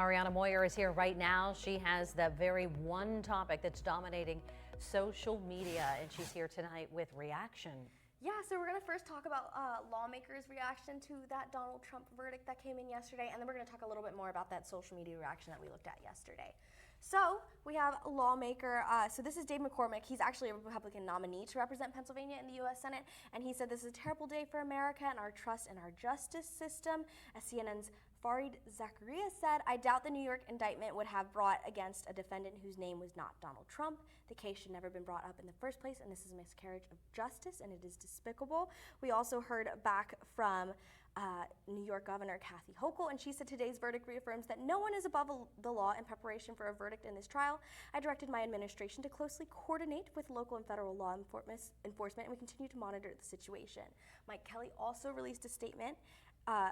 Ariana Moyer is here right now. She has the very one topic that's dominating social media, and she's here tonight with reaction. Yeah, so we're going to first talk about lawmakers' reaction to that Donald Trump verdict that came in yesterday, and then we're going to talk a little bit more about that social media reaction that we looked at yesterday. So we have a lawmaker, so this is Dave McCormick. He's actually a Republican nominee to represent Pennsylvania in the U.S. Senate, and he said this is a terrible day for America and our trust in our justice system. As CNN's Fareed Zakaria said, I doubt the New York indictment would have brought against a defendant whose name was not Donald Trump. The case should never have been brought up in the first place, and this is a miscarriage of justice, and it is despicable. We also heard back from New York Governor Kathy Hochul, and she said today's verdict reaffirms that no one is above the law in preparation for a verdict in this trial. I directed my administration to closely coordinate with local and federal law enforcement, and we continue to monitor the situation. Mike Kelly also released a statement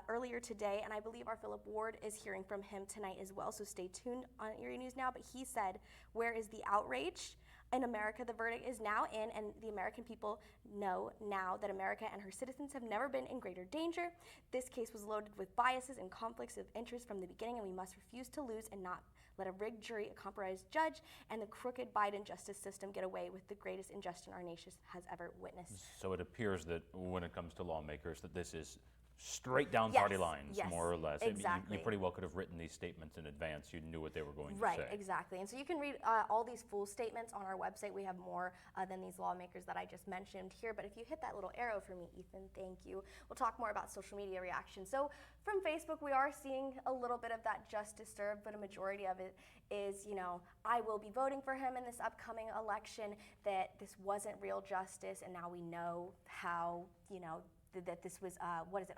earlier today, and I believe our Philip Ward is hearing from him tonight as well, so stay tuned on Erie News Now. But he said, where is the outrage? In America, the verdict is now in, and the American people know now that America and her citizens have never been in greater danger. This case was loaded with biases and conflicts of interest from the beginning, and we must refuse to lose and not let a rigged jury, a compromised judge, and the crooked Biden justice system get away with the greatest injustice our nation has ever witnessed. So it appears that when it comes to lawmakers, that this is straight down party lines, more or less. Exactly. You pretty well could have written these statements in advance. You knew what they were going to say. Right, exactly. And so you can read all these full statements on our website. We have more than these lawmakers that I just mentioned here. But if you hit that little arrow for me, Ethan, thank you. We'll talk more about social media reaction. So from Facebook, we are seeing a little bit of that just disturbed, but a majority of it is, you know, I will be voting for him in this upcoming election, that this wasn't real justice, and now we know how, you know, that this was,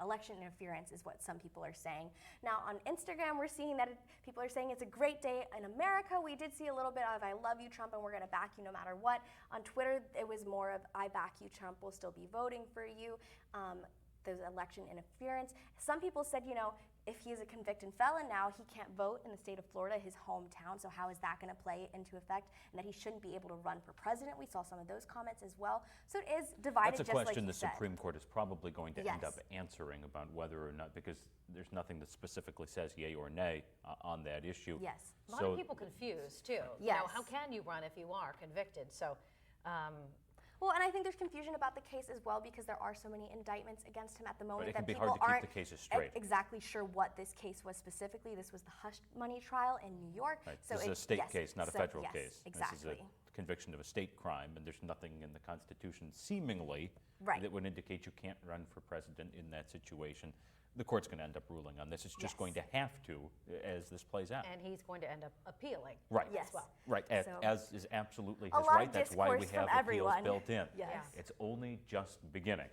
election interference is what some people are saying. Now on Instagram, we're seeing that people are saying it's a great day in America. We did see a little bit of I love you, Trump, and we're going to back you no matter what. On Twitter, it was more of I back you, Trump, will still be voting for you. There's election interference. Some people said, you know, if he's a convicted felon now, he can't vote in the state of Florida, his hometown, so how is that going to play into effect? And that he shouldn't be able to run for president. We saw some of those comments as well. So it is divided. That's a just question like the Supreme Court is probably going to end up Yes. answering about whether or not, because there's nothing that specifically says yay or nay on that issue. Yes. A lot of people confused too. Yes. You know, how can you run if you are convicted? So. Well, and I think there's confusion about the case as well because there are so many indictments against him at the moment But it can that be people hard to keep aren't the cases straight. exactly sure what this case was specifically. This was the hush money trial in New York. Right. So this is a state case, not a federal yes, case. Exactly. This is a conviction of a state crime, and there's nothing in the Constitution seemingly Right. that would indicate you can't run for president in that situation. The court's going to end up ruling on this. It's just going to have to as this plays out. And he's going to end up appealing. Right. Yes. As well. Right, So, as is absolutely a his lot of right. That's why we discourse have from appeals everyone. built in. Yes. It's only just beginning.